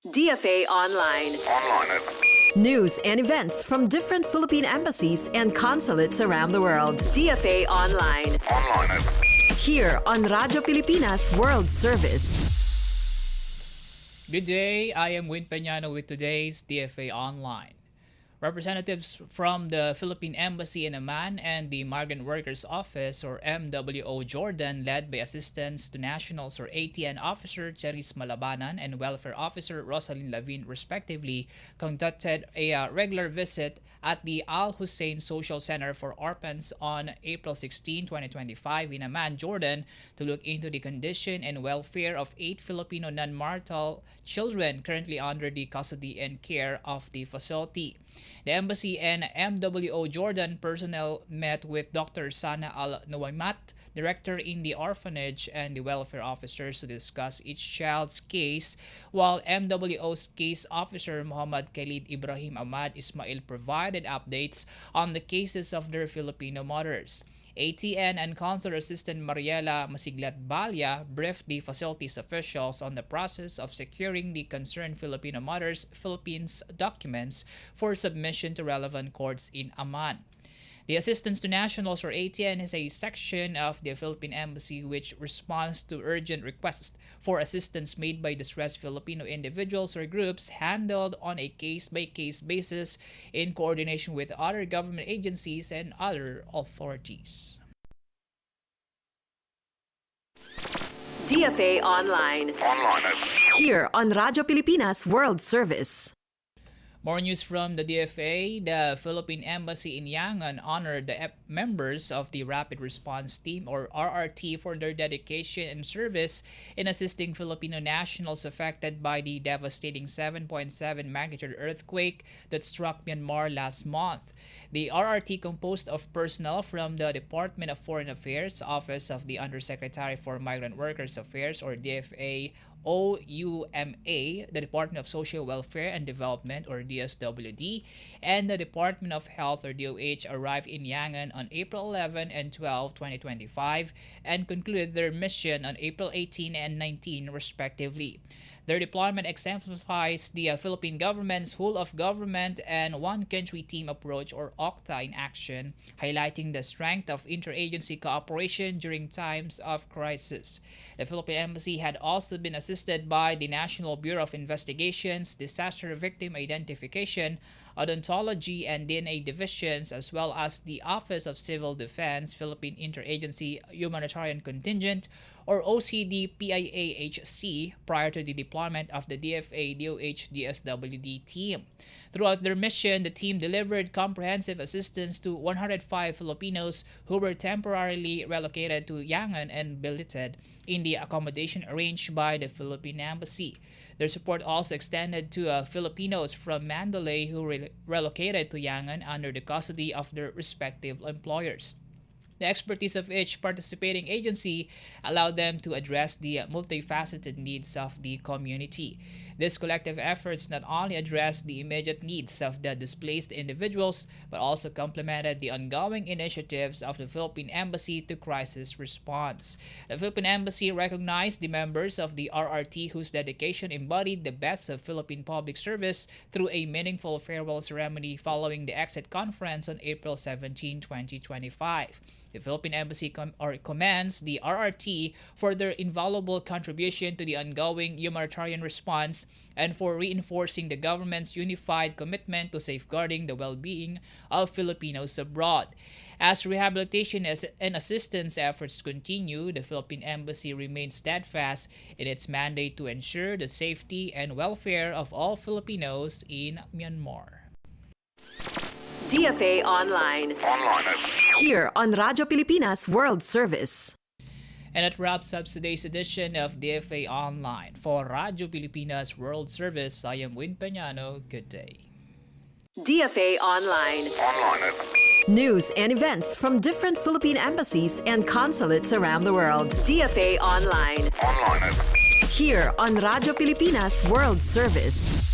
DFA Online. News and events from different Philippine embassies and consulates around the world. DFA Online. Here on Radyo Pilipinas World Service. Good day, I am Win Peñano with today's DFA Online. Representatives from the Philippine Embassy in Amman and the Migrant Workers Office or MWO Jordan, led by Assistance to Nationals or ATN Officer Cheris Malabanan and Welfare Officer Rosalyn Lavin respectively, conducted a regular visit at the Al Hussein Social Center for Orphans on April 16, 2025 in Amman, Jordan, to look into the condition and welfare of 8 Filipino non-marital children currently under the custody and care of the facility. The Embassy and MWO Jordan personnel met with Dr. Sana Al-Nuwaymat, director in the orphanage, and the welfare officers to discuss each child's case, while MWO's case officer Muhammad Khalid Ibrahim Ahmad Ismail provided updates on the cases of their Filipino mothers. ATN and Consular Assistant Mariela Masiglat Balya briefed the facility's officials on the process of securing the concerned Filipino mothers' Philippines documents for submission to relevant courts in Amman. The Assistance to Nationals or ATN is a section of the Philippine Embassy which responds to urgent requests for assistance made by distressed Filipino individuals or groups, handled on a case-by-case basis in coordination with other government agencies and other authorities. DFA Online. Here on Radyo Pilipinas World Service. More news from the DFA. The Philippine Embassy in Yangon honored the members of the Rapid Response Team or RRT for their dedication and service in assisting Filipino nationals affected by the devastating 7.7 magnitude earthquake that struck Myanmar last month. The RRT, composed of personnel from the Department of Foreign Affairs, Office of the Undersecretary for Migrant Workers Affairs or DFA OUMA, the Department of Social Welfare and Development or DSWD, and the Department of Health or DOH, arrived in Yangon on April 11 and 12, 2025 and concluded their mission on April 18 and 19 respectively. Their deployment exemplifies the Philippine government's whole-of-government and one-country team approach or OCTA in action, highlighting the strength of interagency cooperation during times of crisis. The Philippine Embassy had also been assisted by the National Bureau of Investigations, Disaster Victim Identification, Odontology and DNA Divisions, as well as the Office of Civil Defense Philippine Interagency Humanitarian Contingent or OCD-PIAHC prior to the deployment of the DFA-DOH-DSWD team. Throughout their mission, the team delivered comprehensive assistance to 105 Filipinos who were temporarily relocated to Yangon and billeted in the accommodation arranged by the Philippine Embassy. Their support also extended to Filipinos from Mandalay who relocated to Yangon under the custody of their respective employers. The expertise of each participating agency allowed them to address the multifaceted needs of the community. These collective efforts not only addressed the immediate needs of the displaced individuals, but also complemented the ongoing initiatives of the Philippine Embassy to crisis response. The Philippine Embassy recognized the members of the RRT whose dedication embodied the best of Philippine public service through a meaningful farewell ceremony following the exit conference on April 17, 2025. The Philippine Embassy commends the RRT for their invaluable contribution to the ongoing humanitarian response and for reinforcing the government's unified commitment to safeguarding the well-being of Filipinos abroad. As rehabilitation and assistance efforts continue, the Philippine Embassy remains steadfast in its mandate to ensure the safety and welfare of all Filipinos in Myanmar. DFA Online. Here on Radyo Pilipinas World Service. And that wraps up today's edition of DFA Online. For Radyo Pilipinas World Service, I am Win Peñano. Good day. DFA Online. News and events from different Philippine embassies and consulates around the world. DFA Online. Here on Radyo Pilipinas World Service.